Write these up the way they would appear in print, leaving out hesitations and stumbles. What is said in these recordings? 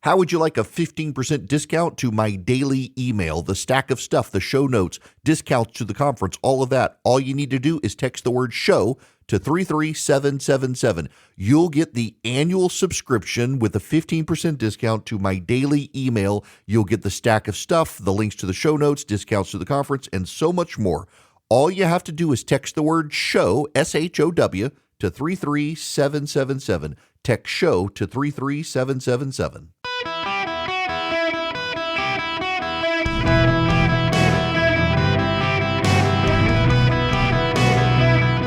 How would you like a 15% discount to my daily email, the stack of stuff, the show notes, discounts to the conference, all of that? All you need to do is text the word show to 33777. You'll get the annual subscription with a 15% discount to my daily email. You'll get the stack of stuff, the links to the show notes, discounts to the conference, and so much more. All you have to do is text the word show, SHOW, to 33777. Text show to 33777.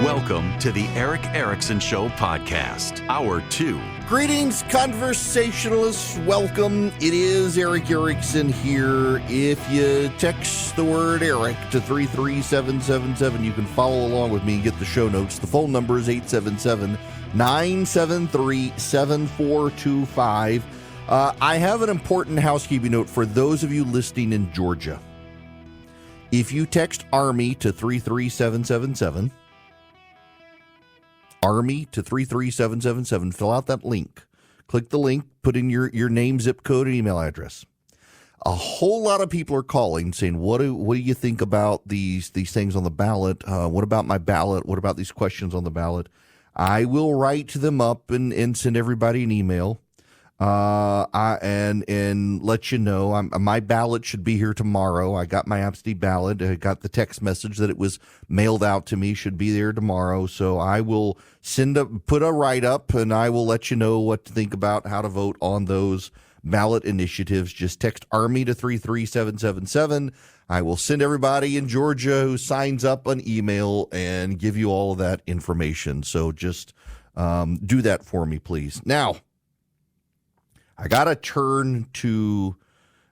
Welcome to the Eric Erickson Show podcast, Hour 2. Greetings, conversationalists. Welcome. It is Eric Erickson here. If you text the word Eric to 33777, you can follow along with me and get the show notes. The phone number is 877-973-7425. I have an important housekeeping note for those of you listening in Georgia. If you text Army to 33777, Army to 33777, fill out that link. Click the link, put in your name, zip code, and email address. A whole lot of people are calling saying, what do you think about these things on the ballot? What about my ballot? What about these questions on the ballot? I will write them up and send everybody an email and let you know. My ballot should be here tomorrow. I got my absentee ballot. I got the text message that it was mailed out to me. Should be there tomorrow. So I will put a write-up, and I will let you know what to think about how to vote on those ballot initiatives. Just text Army to 33777. I will send everybody in Georgia who signs up an email and give you all of that information. So just do that for me, please. Now, I got to turn to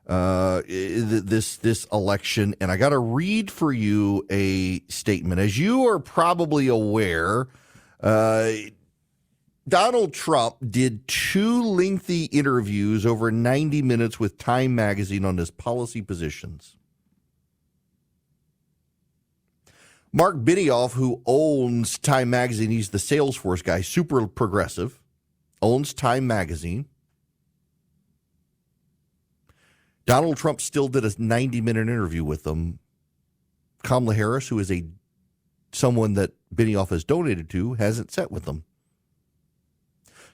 this election, and I got to read for you a statement. As you are probably aware, Donald Trump did 2 lengthy interviews over 90 minutes with Time magazine on his policy positions. Mark Benioff, who owns Time magazine, he's the Salesforce guy, super progressive, owns Time magazine. Donald Trump still did a 90-minute interview with him. Kamala Harris, who is someone that Benioff has donated to, hasn't sat with them.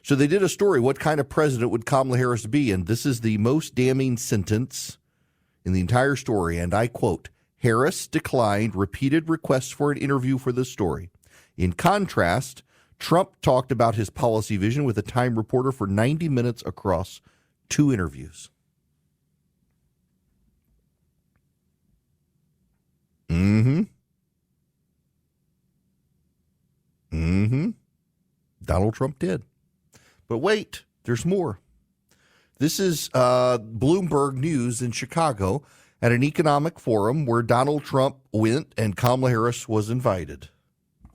So they did a story, what kind of president would Kamala Harris be? And this is the most damning sentence in the entire story. And I quote, Harris declined repeated requests for an interview for this story. In contrast, Trump talked about his policy vision with a Time reporter for 90 minutes across 2 interviews. Donald Trump did. But wait, there's more. This is Bloomberg News in Chicago at an economic forum where Donald Trump went and Kamala Harris was invited.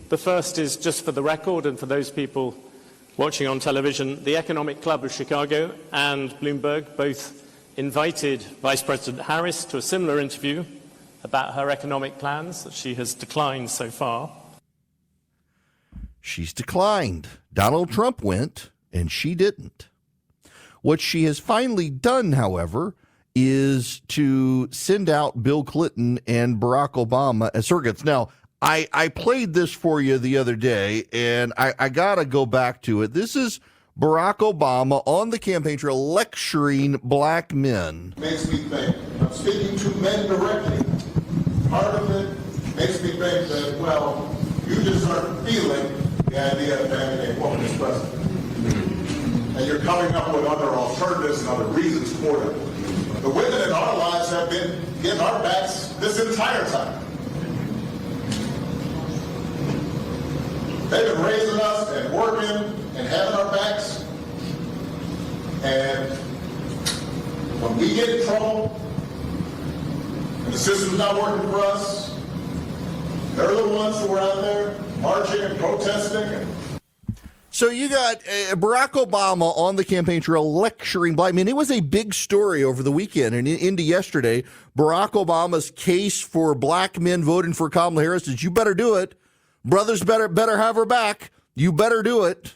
The first is just for the record and for those people watching on television. The Economic Club of Chicago and Bloomberg both invited Vice President Harris to a similar interview about her economic plans that she has declined so far. She's declined. Donald Trump went, and she didn't. What she has finally done, however, is to send out Bill Clinton and Barack Obama as surrogates. Now, I played this for you the other day, and I got to go back to it. This is Barack Obama on the campaign trail lecturing black men. Makes me think, I'm speaking to men directly. Part of it makes me think that, well, you just aren't feeling the idea of having a woman as president. And you're coming up with other alternatives and other reasons for it. The women in our lives have been getting our backs this entire time. They've been raising us and working and having our backs. And when we get in trouble, and the system's not working for us, they're the ones who are out there marching and protesting. So you got Barack Obama on the campaign trail lecturing black men. It was a big story over the weekend and into yesterday. Barack Obama's case for black men voting for Kamala Harris is, you better do it. Brothers better have her back. You better do it.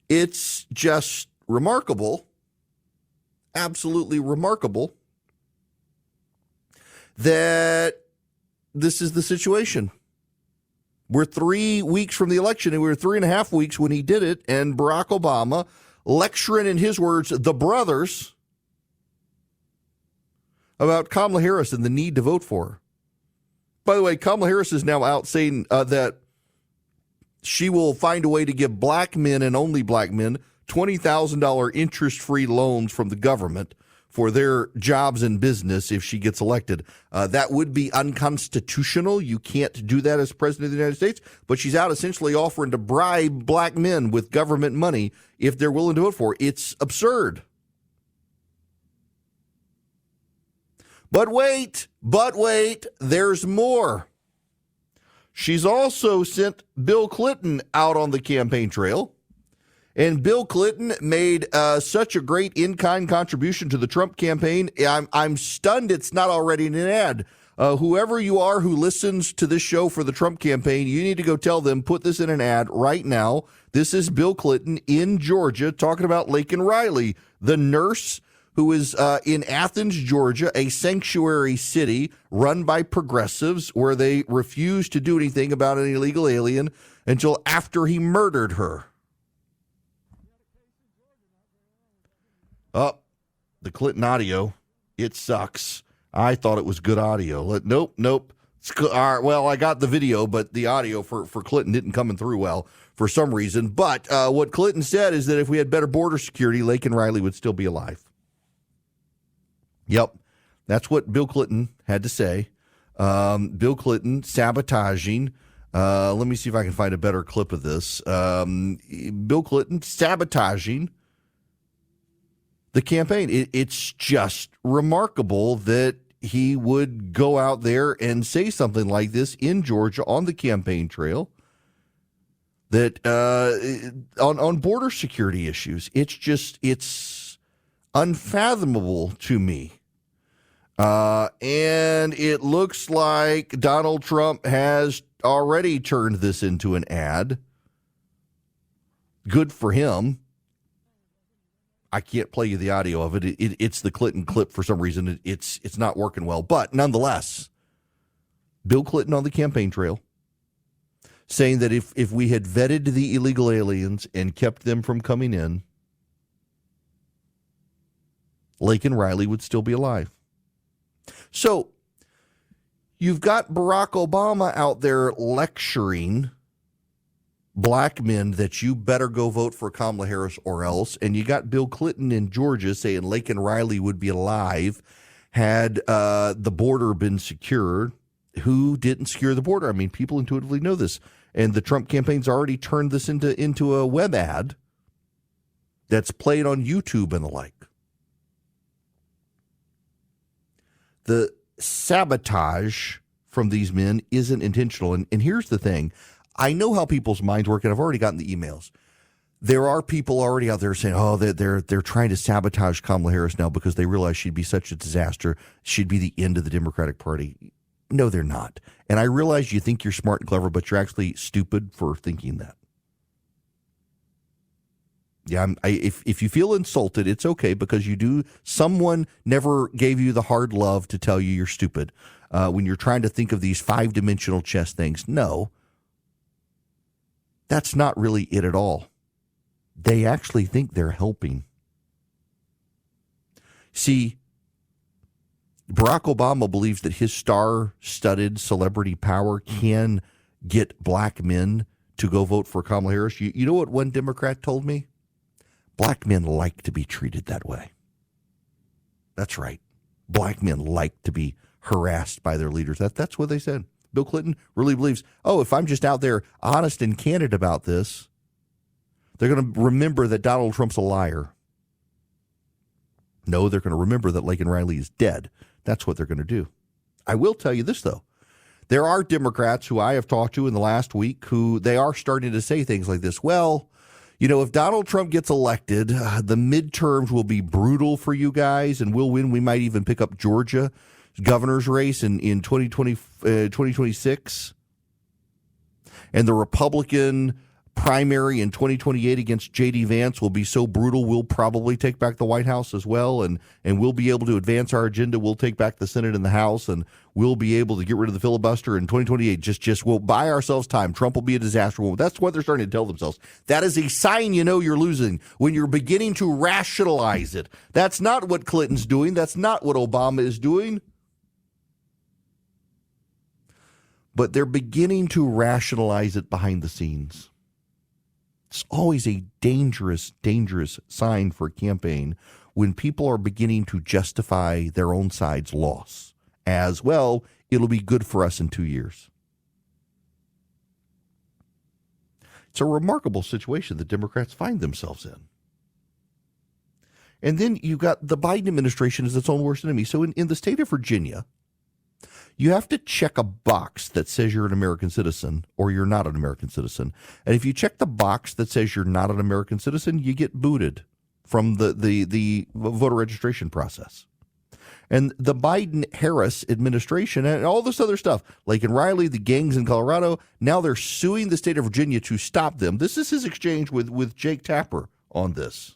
It's just remarkable, absolutely remarkable, that this is the situation. We're 3 weeks from the election, and we were 3.5 weeks when he did it, and Barack Obama lecturing, in his words, the brothers about Kamala Harris and the need to vote for her. By the way, Kamala Harris is now out saying that she will find a way to give black men and only black men $20,000 interest-free loans from the government for their jobs and business if she gets elected. That would be unconstitutional. You can't do that as president of the United States. But she's out essentially offering to bribe black men with government money if they're willing to vote for her. It's absurd. But wait, there's more. She's also sent Bill Clinton out on the campaign trail. And Bill Clinton made such a great in-kind contribution to the Trump campaign. I'm stunned it's not already in an ad. Whoever you are who listens to this show for the Trump campaign, you need to go tell them, put this in an ad right now. This is Bill Clinton in Georgia talking about Laken Riley, the nurse who is in Athens, Georgia, a sanctuary city run by progressives where they refused to do anything about an illegal alien until after he murdered her. Oh, the Clinton audio, it sucks. I thought it was good audio. Nope. All right, well, I got the video, but the audio for Clinton didn't come through well for some reason. But what Clinton said is that if we had better border security, Laken Riley would still be alive. Yep, that's what Bill Clinton had to say. Bill Clinton sabotaging. Let me see if I can find a better clip of this. Bill Clinton sabotaging the campaign. It's just remarkable that he would go out there and say something like this in Georgia on the campaign trail, that on border security issues. It's unfathomable to me. And it looks like Donald Trump has already turned this into an ad. Good for him. I can't play you the audio of it. It's the Clinton clip for some reason. It's not working well. But nonetheless, Bill Clinton on the campaign trail saying that if we had vetted the illegal aliens and kept them from coming in, Laken Riley would still be alive. So you've got Barack Obama out there lecturing black men that you better go vote for Kamala Harris or else. And you got Bill Clinton in Georgia saying Laken Riley would be alive had the border been secured. Who didn't secure the border? I mean, people intuitively know this. And the Trump campaign's already turned this into a web ad that's played on YouTube and the like. The sabotage from these men isn't intentional. And here's the thing. I know how people's minds work, and I've already gotten the emails. There are people already out there saying, oh, they're trying to sabotage Kamala Harris now because they realize she'd be such a disaster. She'd be the end of the Democratic Party. No, they're not. And I realize you think you're smart and clever, but you're actually stupid for thinking that. Yeah, if you feel insulted, it's okay because you do. Someone never gave you the hard love to tell you you're stupid when you're trying to think of these 5-dimensional chess things. No, that's not really it at all. They actually think they're helping. See, Barack Obama believes that his star-studded celebrity power can get black men to go vote for Kamala Harris. You know what one Democrat told me? Black men like to be treated that way. That's right. Black men like to be harassed by their leaders. That's what they said. Bill Clinton really believes, if I'm just out there honest and candid about this, they're going to remember that Donald Trump's a liar. No, they're going to remember that Laken Riley is dead. That's what they're going to do. I will tell you this, though. There are Democrats who I have talked to in the last week who they are starting to say things like this. Well, if Donald Trump gets elected, the midterms will be brutal for you guys, and we'll win. We might even pick up Georgia governor's race in 2026. And the Republican primary in 2028 against J.D. Vance will be so brutal, we'll probably take back the White House as well, and we'll be able to advance our agenda. We'll take back the Senate and the House, and we'll be able to get rid of the filibuster in 2028. Just we'll buy ourselves time. Trump will be a disaster. Well, that's what they're starting to tell themselves. That is a sign you know you're losing when you're beginning to rationalize it. That's not what Clinton's doing. That's not what Obama is doing. But they're beginning to rationalize it behind the scenes. It's always a dangerous, dangerous sign for a campaign when people are beginning to justify their own side's loss as, well, it'll be good for us in 2 years. It's a remarkable situation the Democrats find themselves in. And then you've got the Biden administration as its own worst enemy. So in the state of Virginia, you have to check a box that says you're an American citizen or you're not an American citizen. And if you check the box that says you're not an American citizen, you get booted from the voter registration process. And the Biden-Harris administration and all this other stuff, like in Riley, the gangs in Colorado, now they're suing the state of Virginia to stop them. This is his exchange with Jake Tapper on this.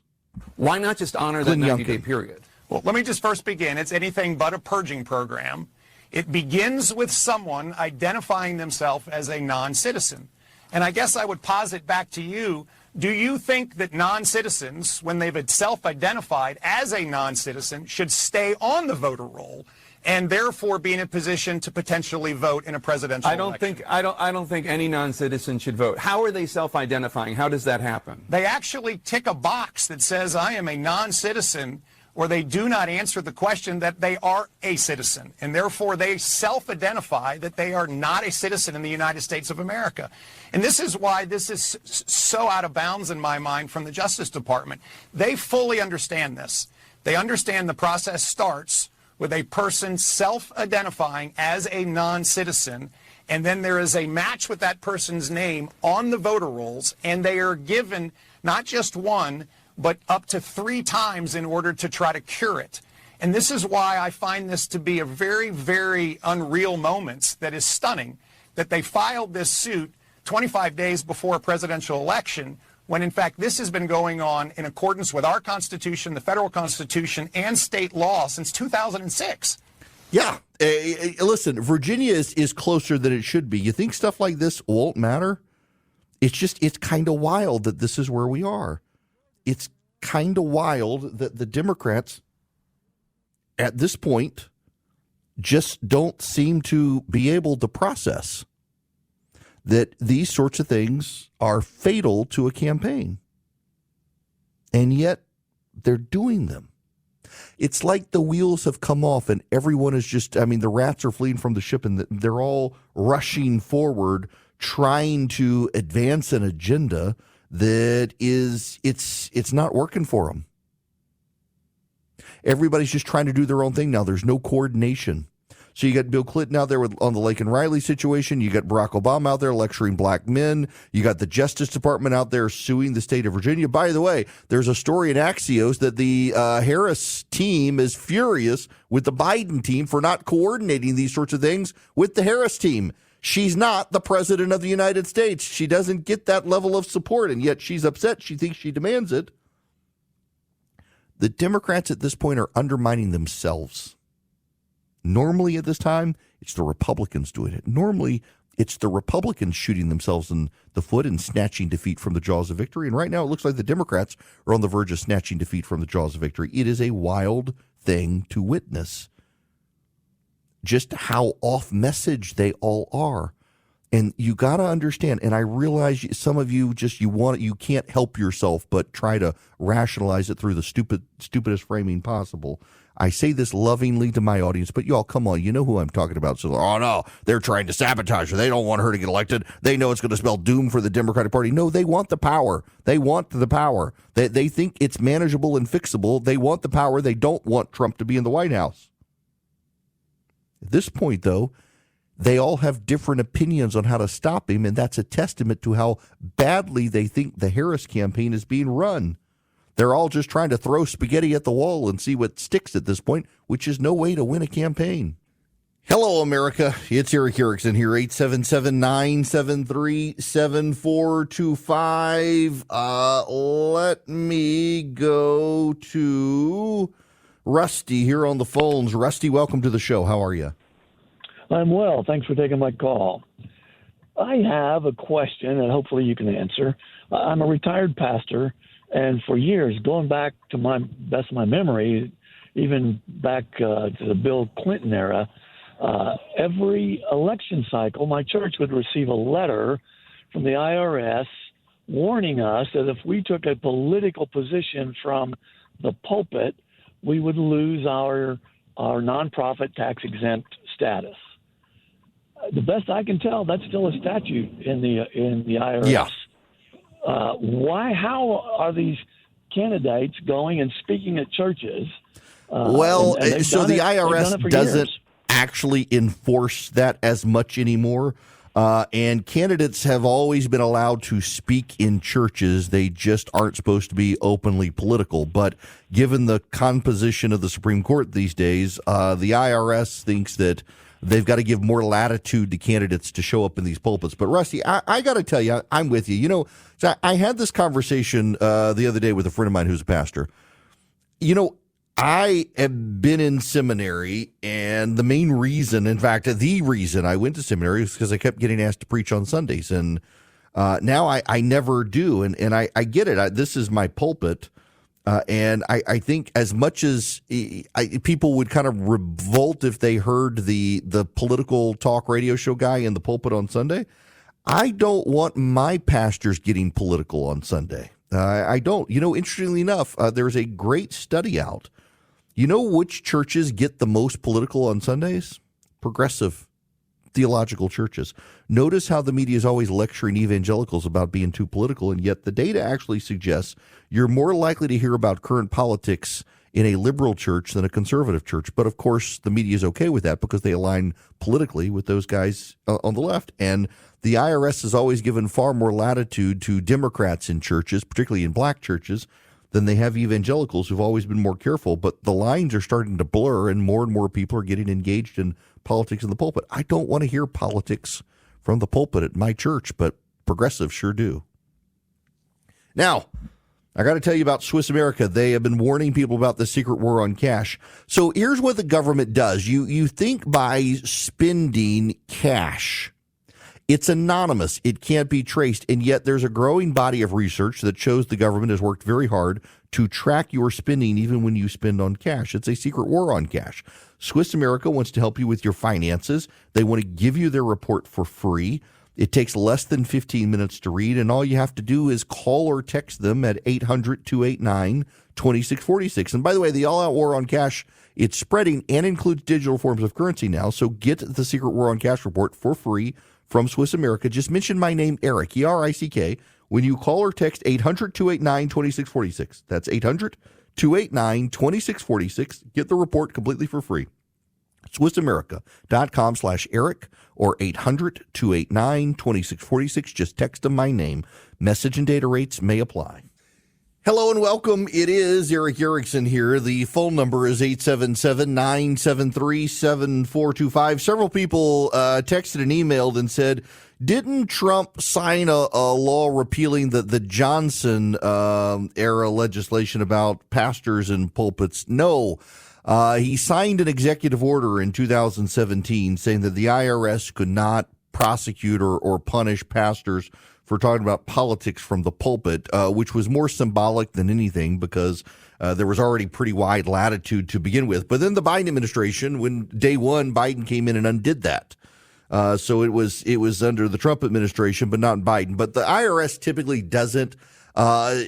Why not just honor that 90-day period? Well, let me just first begin. It's anything but a purging program. It begins with someone identifying themselves as a non-citizen. And I guess I would posit back to you, do you think that non-citizens, when they've self-identified as a non-citizen, should stay on the voter roll and therefore be in a position to potentially vote in a presidential election? I don't think any non-citizen should vote. How are they self-identifying? How does that happen? They actually tick a box that says, I am a non-citizen, or they do not answer the question that they are a citizen, and therefore they self-identify that they are not a citizen in the United States of America. And this is why this is so out of bounds in my mind from the Justice Department. They fully understand this. They understand the process starts with a person self-identifying as a non-citizen, and then there is a match with that person's name on the voter rolls, and they are given not just one, but up to 3 times in order to try to cure it. And this is why I find this to be a very, very unreal moment that is stunning, that they filed this suit 25 days before a presidential election, when in fact this has been going on in accordance with our Constitution, the federal Constitution, and state law since 2006. Yeah. Listen, Virginia is closer than it should be. You think stuff like this won't matter? It's kind of wild that this is where we are. It's kind of wild that the Democrats at this point just don't seem to be able to process that these sorts of things are fatal to a campaign. And yet they're doing them. It's like the wheels have come off and everyone is just, the rats are fleeing from the ship and they're all rushing forward, trying to advance an agenda that it's not working for them. Everybody's just trying to do their own thing now. There's no coordination. So you got Bill Clinton out there on the Laken Riley situation. You got Barack Obama out there lecturing black men. You got the Justice Department out there suing the state of Virginia. By the way, there's a story in Axios that the Harris team is furious with the Biden team for not coordinating these sorts of things with the Harris team. She's not the president of the United States. She doesn't get that level of support, and yet she's upset. She thinks she demands it. The Democrats at this point are undermining themselves. Normally at this time, it's the Republicans doing it. Normally, it's the Republicans shooting themselves in the foot and snatching defeat from the jaws of victory. And right now, it looks like the Democrats are on the verge of snatching defeat from the jaws of victory. It is a wild thing to witness. Just how off message they all are. And you got to understand, and I realize some of you you can't help yourself but try to rationalize it through the stupidest framing possible. I say this lovingly to my audience, but y'all, come on, you know who I'm talking about. So, oh no, they're trying to sabotage her. They don't want her to get elected. They know it's going to spell doom for the Democratic Party. No, they want the power. They want the power. They think it's manageable and fixable. They want the power. They don't want Trump to be in the White House. At this point, though, they all have different opinions on how to stop him, and that's a testament to how badly they think the Harris campaign is being run. They're all just trying to throw spaghetti at the wall and see what sticks at this point, which is no way to win a campaign. Hello, America. It's Eric Erickson here, 877-973-7425. Let me go to Rusty here on the phones. Rusty, welcome to the show. How are you? I'm well. Thanks for taking my call. I have a question that hopefully you can answer. I'm a retired pastor, and for years, going back to my best of my memory, even back to the Bill Clinton era, every election cycle, my church would receive a letter from the IRS warning us that if we took a political position from the pulpit, we would lose our nonprofit tax-exempt status. The best I can tell, that's still a statute in the IRS. Yeah. How are these candidates going and speaking at churches? So the IRS doesn't years. actually enforce that as much anymore. And candidates have always been allowed to speak in churches. They just aren't supposed to be openly political. But given the composition of the Supreme Court these days, the IRS thinks that they've got to give more latitude to candidates to show up in these pulpits. But Rusty, I got to tell you, I'm with you. You know, so I had this conversation the other day with a friend of mine who's a pastor. You know, I have been in seminary, and the main reason, in fact, the reason I went to seminary is because I kept getting asked to preach on Sundays. And now I never do. And I get it. This is my pulpit. And I think as much as people would kind of revolt if they heard the political talk radio show guy in the pulpit on Sunday, I don't want my pastors getting political on Sunday. I don't. You know, interestingly enough, there's a great study out. You know which churches get the most political on Sundays? Progressive theological churches. Notice how the media is always lecturing evangelicals about being too political, and yet the data actually suggests you're more likely to hear about current politics in a liberal church than a conservative church. But of course, the media is okay with that because they align politically with those guys on the left. And the IRS has always given far more latitude to Democrats in churches, particularly in black churches, than they have evangelicals who've always been more careful. But the lines are starting to blur, and more people are getting engaged in politics in the pulpit. I don't want to hear politics from the pulpit at my church, but progressives sure do. Now, I got to tell you about Swiss America. They have been warning people about the secret war on cash. So here's what the government does. You think by spending cash, it's anonymous. It can't be traced. And yet there's a growing body of research that shows the government has worked very hard to track your spending even when you spend on cash. It's a secret war on cash. Swiss America wants to help you with your finances. They want to give you their report for free. It takes less than 15 minutes to read, and all you have to do is call or text them at 800-289-2646. And by the way, the all-out war on cash, it's spreading and includes digital forms of currency now. So get the Secret War on Cash report for free from Swiss America. Just mention my name, Eric, E-R-I-C-K, when you call or text 800-289-2646. That's 800-289-2646. Get the report completely for free. SwissAmerica.com/Eric or 800-289-2646. Just text them my name. Message and data rates may apply. Hello and welcome. It is Eric Erickson here. The phone number is 877-973-7425. Several people texted and emailed and said, didn't Trump sign a law repealing the Johnson era legislation about pastors and pulpits? No. He signed an executive order in 2017 saying that the IRS could not prosecute or punish pastors for talking about politics from the pulpit, which was more symbolic than anything because there was already pretty wide latitude to begin with. But then the Biden administration, when day one, Biden came in and undid that. So it was under the Trump administration, but not Biden. But the IRS typically doesn't,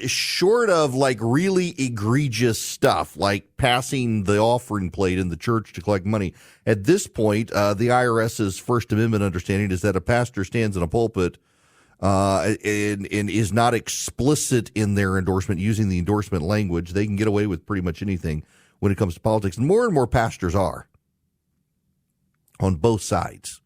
short of like really egregious stuff, like passing the offering plate in the church to collect money. At this point, the IRS's First Amendment understanding is that a pastor stands in a pulpit and is not explicit in their endorsement, using the endorsement language. They can get away with pretty much anything when it comes to politics. And more pastors are on both sides.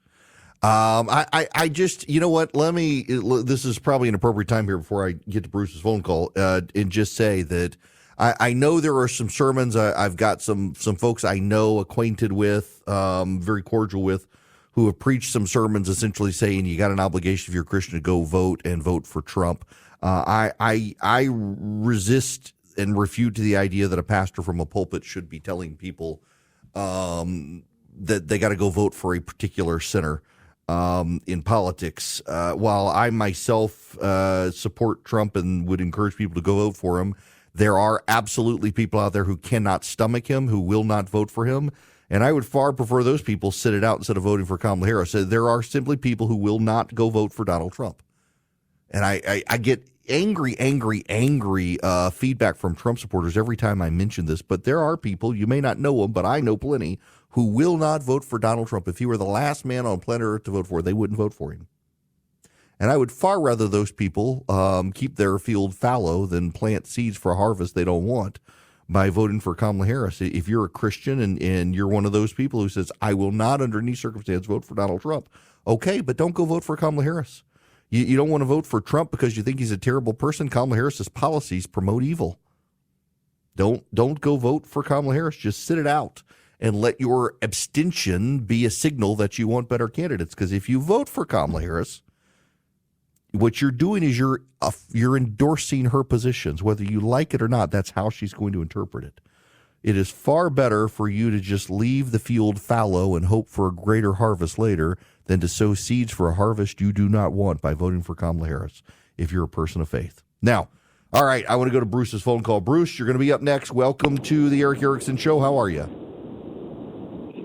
I just, you know what, this is probably an appropriate time here before I get to Bruce's phone call, and just say that I know there are some sermons. I've got some folks I know, acquainted with, very cordial with, who have preached some sermons essentially saying you got an obligation if you're a Christian to go vote and vote for Trump. I resist and refute to the idea that a pastor from a pulpit should be telling people that they got to go vote for a particular sinner in politics. While I myself support Trump and would encourage people to go vote for him, there are absolutely people out there who cannot stomach him, who will not vote for him. And I would far prefer those people sit it out instead of voting for Kamala Harris. So there are simply people who will not go vote for Donald Trump. And I get angry feedback from Trump supporters every time I mention this. But there are people, you may not know them, but I know plenty, who will not vote for Donald Trump. If he were the last man on planet Earth to vote for, they wouldn't vote for him. And I would far rather those people keep their field fallow than plant seeds for a harvest they don't want by voting for Kamala Harris. If you're a Christian and you're one of those people who says, I will not under any circumstance vote for Donald Trump, okay, but don't go vote for Kamala Harris. You don't want to vote for Trump because you think he's a terrible person. Kamala Harris's policies promote evil. Don't go vote for Kamala Harris. Just sit it out and let your abstention be a signal that you want better candidates. Because if you vote for Kamala Harris, what you're doing is you're endorsing her positions, whether you like it or not. That's how she's going to interpret it. It is far better for you to just leave the field fallow and hope for a greater harvest later than to sow seeds for a harvest you do not want by voting for Kamala Harris if you're a person of faith. Now, all right, I want to go to Bruce's phone call. Bruce, you're going to be up next. Welcome to the Eric Erickson Show. How are you?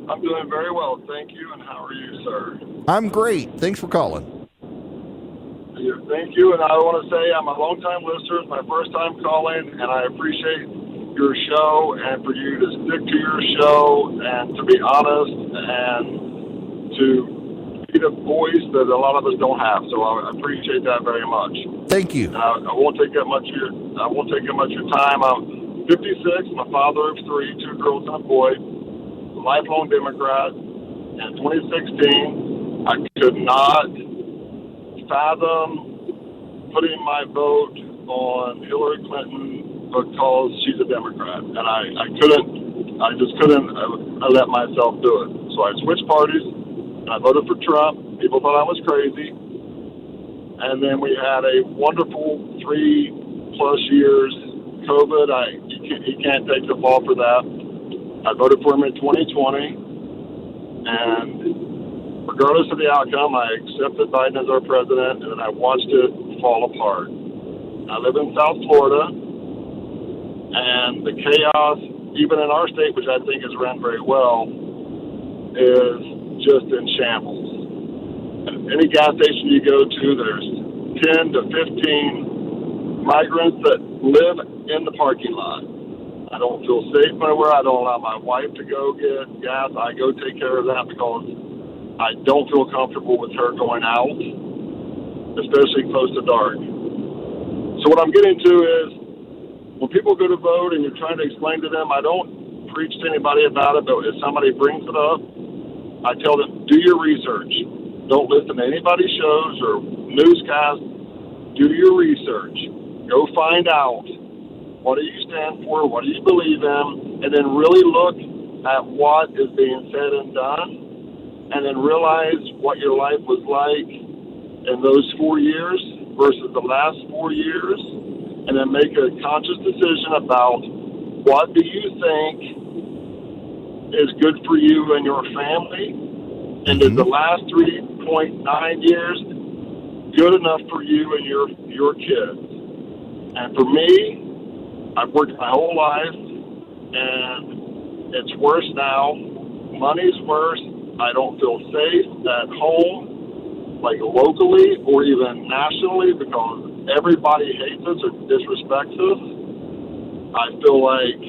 I'm doing very well, thank you. And how are you, sir? I'm great. Thanks for calling. Yeah, thank you. And I want to say I'm a long-time listener. It's my first time calling, and I appreciate your show and for you to stick to your show and to be honest and to be the voice that a lot of us don't have. So I appreciate that very much. Thank you. I won't take up much of your time. I'm 56. I'm a father of 3, 2 girls and a boy. Lifelong Democrat. In 2016, I could not fathom putting my vote on Hillary Clinton because she's a Democrat, and I just couldn't let myself do it. So I switched parties, and I voted for Trump. People thought I was crazy, and then we had a wonderful 3+ years. COVID, he can't take the fall for that. I voted for him in 2020, and regardless of the outcome, I accepted Biden as our president, and then I watched it fall apart. I live in South Florida, and the chaos, even in our state, which I think is run very well, is just in shambles. At any gas station you go to, there's 10 to 15 migrants that live in the parking lot. I don't feel safe anywhere. I don't allow my wife to go get gas. I go take care of that because I don't feel comfortable with her going out, especially close to dark. So what I'm getting to is, when people go to vote and you're trying to explain to them, I don't preach to anybody about it, but if somebody brings it up, I tell them, do your research. Don't listen to anybody's shows or newscasts. Do your research. Go find out, what do you stand for, what do you believe in, and then really look at what is being said and done, and then realize what your life was like in those 4 years versus the last 4 years, and then make a conscious decision about what do you think is good for you and your family, and is the last 3.9 years good enough for you and your kids. And for me, I've worked my whole life, and it's worse now. Money's worse. I don't feel safe at home, like locally or even nationally, because everybody hates us or disrespects us. I feel like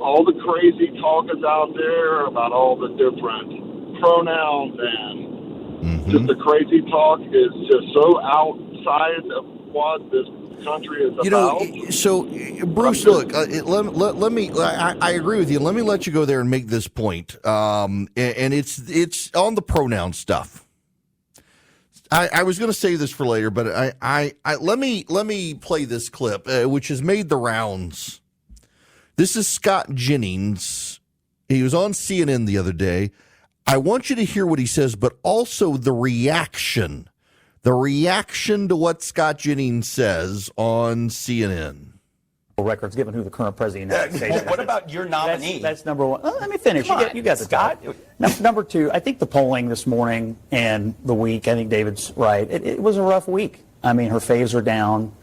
all the crazy talk is out there about all the different pronouns, and just the crazy talk is just so outside of what this country is about. So Bruce, look, let me. I agree with you. Let me let you go there and make this point. And it's on the pronoun stuff. I was going to save this for later, but let me play this clip, which has made the rounds. This is Scott Jennings. He was on CNN the other day. I want you to hear what he says, but also the reaction to what Scott Jennings says on CNN. Records given who the current president of the United States is. What about your nominee? That's number one. Let me finish. You got the Scott. Number two, I think the polling this morning and the week, I think David's right. It was a rough week. I mean, her faves are down.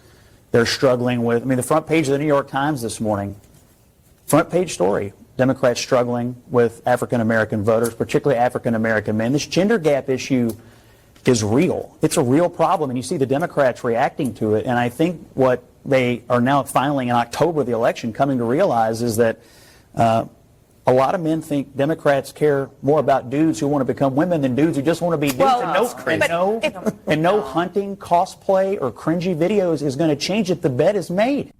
They're struggling with, the front page of the New York Times this morning, front page story, Democrats struggling with African-American voters, particularly African-American men. This gender gap issue is real. It's a real problem, and you see the Democrats reacting to it. And I think what they are now finally in October of the election coming to realize is that a lot of men think Democrats care more about dudes who want to become women than dudes who just want to be dudes. And no hunting, cosplay, or cringy videos is going to change it. The bet is made.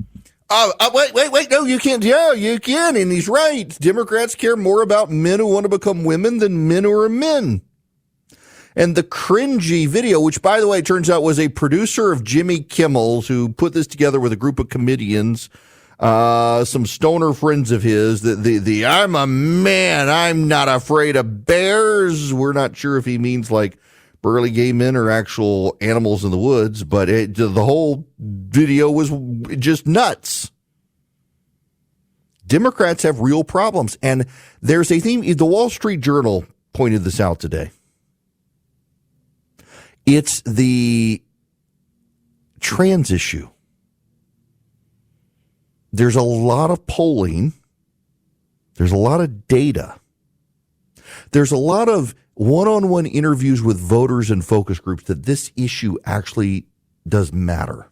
Wait, no, you can't. Yeah, you can, and he's right. Democrats care more about men who want to become women than men who are men. And the cringy video, which, by the way, turns out was a producer of Jimmy Kimmel's who put this together with a group of comedians, some stoner friends of his, the I'm a man, I'm not afraid of bears. We're not sure if he means like burly gay men or actual animals in the woods, but the whole video was just nuts. Democrats have real problems. And there's a theme. The Wall Street Journal pointed this out today. It's the trans issue. There's a lot of polling. There's a lot of data. There's a lot of one-on-one interviews with voters and focus groups that this issue actually does matter.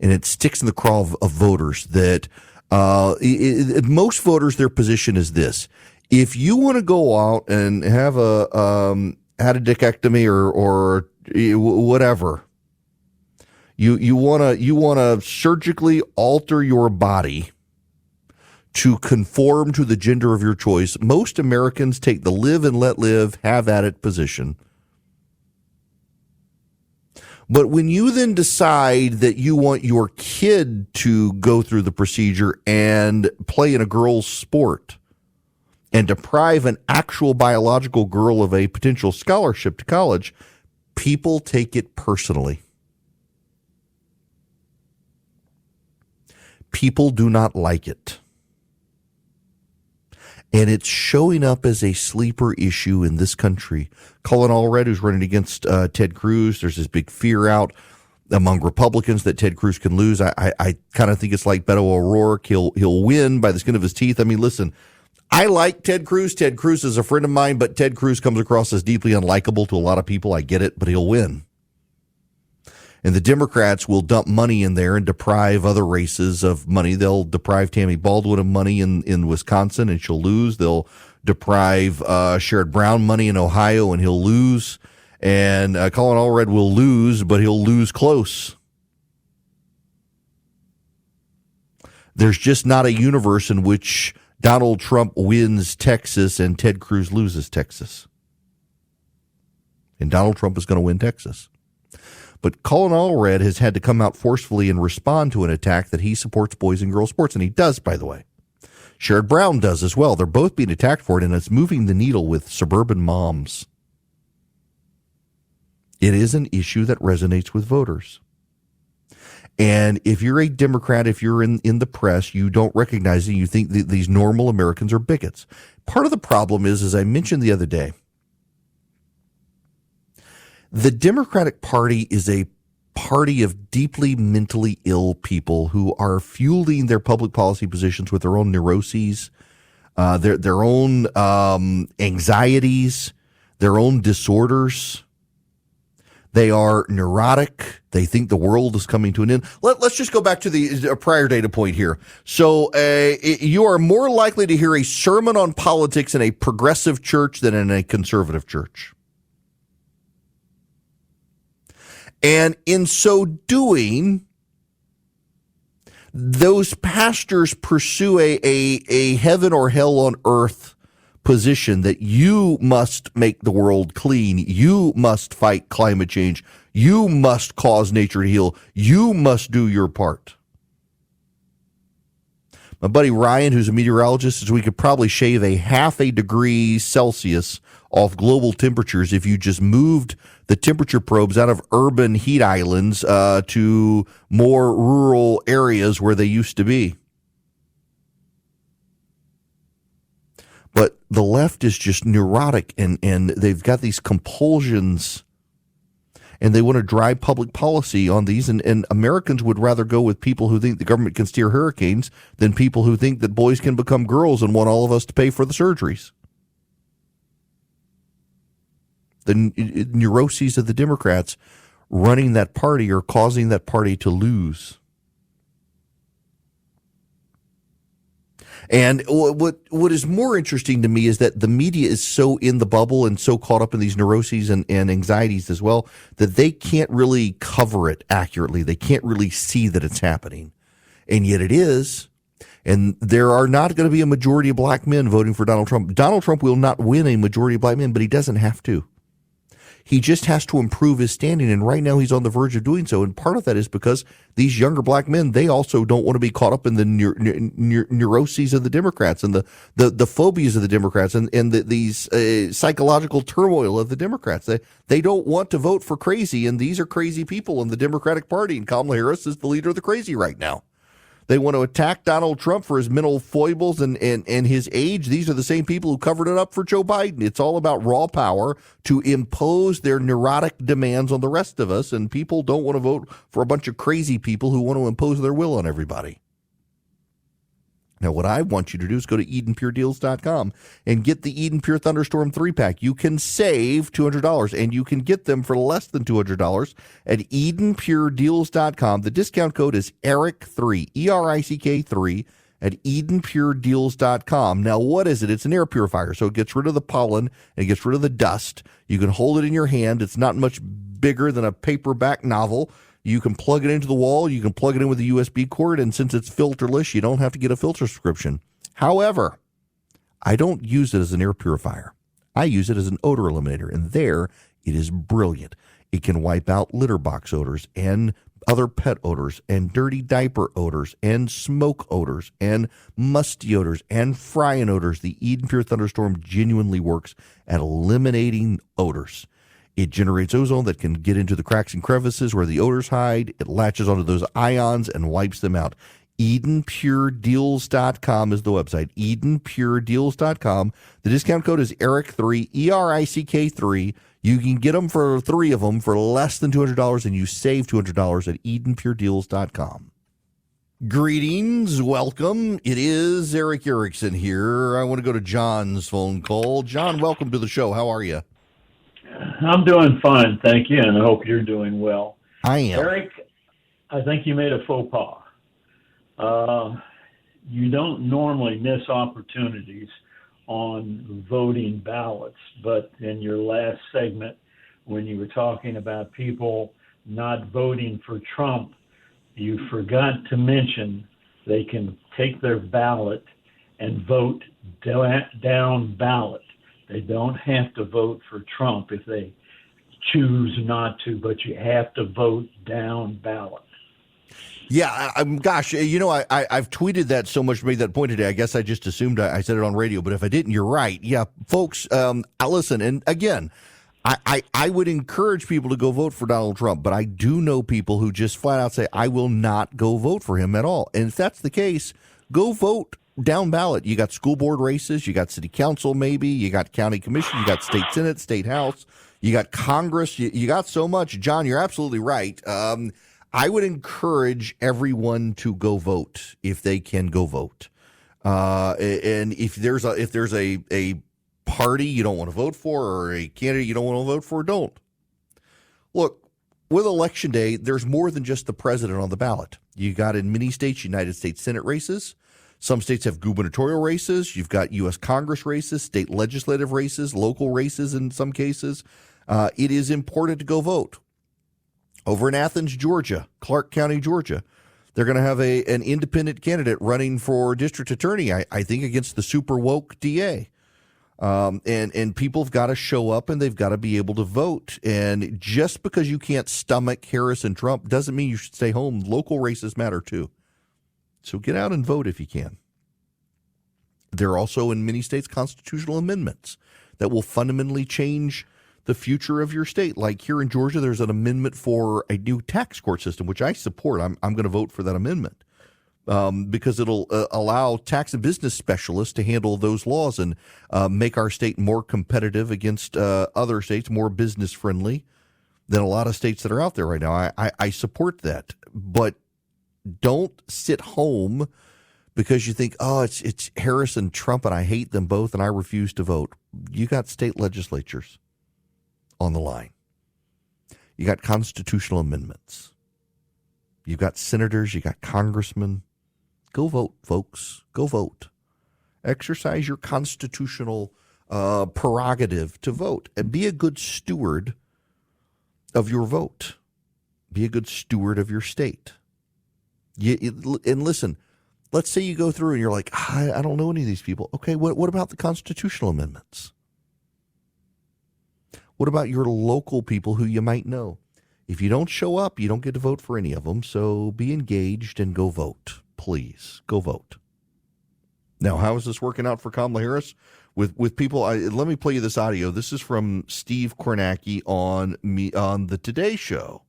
And it sticks in the craw of voters that most voters, their position is this. If you want to go out and have had a dickectomy or whatever, you want to surgically alter your body to conform to the gender of your choice. Most Americans take the live and let live, have at it position. But when you then decide that you want your kid to go through the procedure and play in a girl's sport and deprive an actual biological girl of a potential scholarship to college, people take it personally. People do not like it. And it's showing up as a sleeper issue in this country. Colin Allred, who's running against Ted Cruz, there's this big fear out among Republicans that Ted Cruz can lose. I kind of think it's like Beto O'Rourke. He'll win by the skin of his teeth. I mean, listen, I like Ted Cruz. Ted Cruz is a friend of mine, but Ted Cruz comes across as deeply unlikable to a lot of people. I get it, but he'll win. And the Democrats will dump money in there and deprive other races of money. They'll deprive Tammy Baldwin of money in Wisconsin, and she'll lose. They'll deprive Sherrod Brown money in Ohio, and he'll lose. And Colin Allred will lose, but he'll lose close. There's just not a universe in which Donald Trump wins Texas and Ted Cruz loses Texas. And Donald Trump is going to win Texas. But Colin Allred has had to come out forcefully and respond to an attack that he supports boys and girls sports. And he does, by the way. Sherrod Brown does as well. They're both being attacked for it, and it's moving the needle with suburban moms. It is an issue that resonates with voters. And if you're a Democrat, if you're in the press, you don't recognize it. You think that these normal Americans are bigots. Part of the problem is, as I mentioned the other day, the Democratic Party is a party of deeply mentally ill people who are fueling their public policy positions with their own neuroses, their own anxieties, their own disorders. They are neurotic. They think the world is coming to an end. Let's just go back to the prior data point here. So you are more likely to hear a sermon on politics in a progressive church than in a conservative church. And in so doing, those pastors pursue a heaven or hell on earth position that you must make the world clean, you must fight climate change, you must cause nature to heal, you must do your part. My buddy Ryan, who's a meteorologist, says we could probably shave a half a degree Celsius off global temperatures if you just moved the temperature probes out of urban heat islands to more rural areas where they used to be. But the left is just neurotic, and they've got these compulsions, and they want to drive public policy on these. And Americans would rather go with people who think the government can steer hurricanes than people who think that boys can become girls and want all of us to pay for the surgeries. The neuroses of the Democrats running that party are causing that party to lose. And what is more interesting to me is that the media is so in the bubble and so caught up in these neuroses and anxieties as well that they can't really cover it accurately. They can't really see that it's happening. And yet it is. And there are not going to be a majority of black men voting for Donald Trump. Donald Trump will not win a majority of black men, but he doesn't have to. He just has to improve his standing, and right now he's on the verge of doing so. And part of that is because these younger black men, they also don't want to be caught up in the neuroses of the Democrats and the phobias of the Democrats and these psychological turmoil of the Democrats. They don't want to vote for crazy, and these are crazy people in the Democratic Party, and Kamala Harris is the leader of the crazy right now. They want to attack Donald Trump for his mental foibles and his age. These are the same people who covered it up for Joe Biden. It's all about raw power to impose their neurotic demands on the rest of us, and people don't want to vote for a bunch of crazy people who want to impose their will on everybody. Now, what I want you to do is go to EdenPureDeals.com and get the Eden Pure Thunderstorm 3-pack. You can save $200, and you can get them for less than $200 at EdenPureDeals.com. The discount code is ERICK3, ERICK3, at EdenPureDeals.com. Now, what is it? It's an air purifier, so it gets rid of the pollen and it gets rid of the dust. You can hold it in your hand. It's not much bigger than a paperback novel. You can plug it into the wall. You can plug it in with a USB cord, and since it's filterless, you don't have to get a filter subscription. However, I don't use it as an air purifier. I use it as an odor eliminator, and there it is brilliant. It can wipe out litter box odors and other pet odors and dirty diaper odors and smoke odors and musty odors and frying odors. The Eden Pure Thunderstorm genuinely works at eliminating odors. It generates ozone that can get into the cracks and crevices where the odors hide. It latches onto those ions and wipes them out. EdenPureDeals.com is the website. EdenPureDeals.com. The discount code is ERICK3, ERICK3. You can get them for three of them for less than $200, and you save $200 at EdenPureDeals.com. Greetings. Welcome. It is Eric Erickson here. I want to go to John's phone call. John, welcome to the show. How are you? I'm doing fine, thank you, and I hope you're doing well. I am. Eric, I think you made a faux pas. You don't normally miss opportunities on voting ballots, but in your last segment, when you were talking about people not voting for Trump, you forgot to mention they can take their ballot and vote down ballot. They don't have to vote for Trump if they choose not to, but you have to vote down ballot. Yeah, gosh, you know, I've tweeted that so much, made that point today. I guess I just assumed I said it on radio, but if I didn't, you're right. Yeah, folks, I listen, and again, I would encourage people to go vote for Donald Trump, but I do know people who just flat out say, I will not go vote for him at all. And if that's the case, go vote down ballot. You got school board races, you got city council maybe, you got county commission, you got state senate, state house, you got Congress, you got so much. John, you're absolutely right. I would encourage everyone to go vote if they can go vote. And if there's a party you don't want to vote for or a candidate you don't want to vote for, don't. Look, with Election Day, there's more than just the president on the ballot. You got in many states, United States Senate races. Some states have gubernatorial races. You've got U.S. Congress races, state legislative races, local races in some cases. It is important to go vote. Over in Athens, Georgia, Clark County, Georgia, they're going to have an independent candidate running for district attorney, I think, against the super woke DA. And people have got to show up and they've got to be able to vote. And just because you can't stomach Harris and Trump doesn't mean you should stay home. Local races matter too. So get out and vote if you can. There are also in many states constitutional amendments that will fundamentally change the future of your state. Like here in Georgia, there's an amendment for a new tax court system, which I support. I'm going to vote for that amendment. Because it'll allow tax and business specialists to handle those laws and make our state more competitive against other states, more business friendly than a lot of states that are out there right now. I support that, but don't sit home because you think, oh, it's Harris and Trump and I hate them both and I refuse to vote. You got state legislatures on the line. You got constitutional amendments. You got senators, you got congressmen. Go vote, folks. Go vote. Exercise your constitutional prerogative to vote and be a good steward of your vote. Be a good steward of your state. And listen, let's say you go through and you're like, I don't know any of these people. Okay, what about the constitutional amendments? What about your local people who you might know? If you don't show up, you don't get to vote for any of them. So be engaged and go vote. Please go vote. Now, how is this working out for Kamala Harris? With people, let me play you this audio. This is from Steve Kornacki on the Today Show.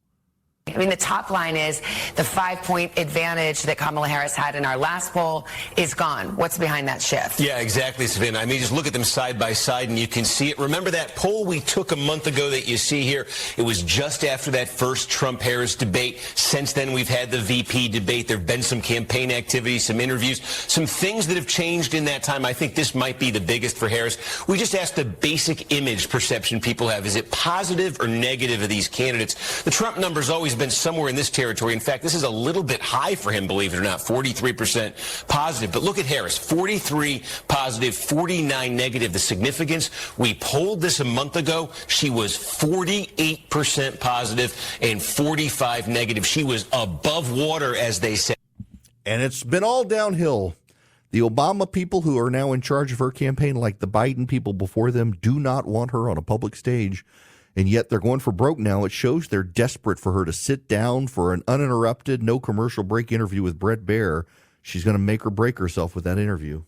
I mean, the top line is the 5-point advantage that Kamala Harris had in our last poll is gone. What's behind that shift? Yeah, exactly, Savannah. I mean, just look at them side by side and you can see it. Remember that poll we took a month ago that you see here? It was just after that first Trump-Harris debate. Since then, we've had the VP debate. There have been some campaign activities, some interviews, some things that have changed in that time. I think this might be the biggest for Harris. We just asked the basic image perception people have. Is it positive or negative of these candidates? The Trump number's always been somewhere in this territory. In fact, this is a little bit high for him, believe it or not, 43% positive. But look at Harris, 43 positive, 49 negative. The significance, we polled this a month ago. She was 48% positive and 45 negative. She was above water, as they say. And it's been all downhill. The Obama people who are now in charge of her campaign, like the Biden people before them, do not want her on a public stage. And yet they're going for broke now. It shows they're desperate for her to sit down for an uninterrupted, no commercial break interview with Bret Baier. She's going to make or break herself with that interview.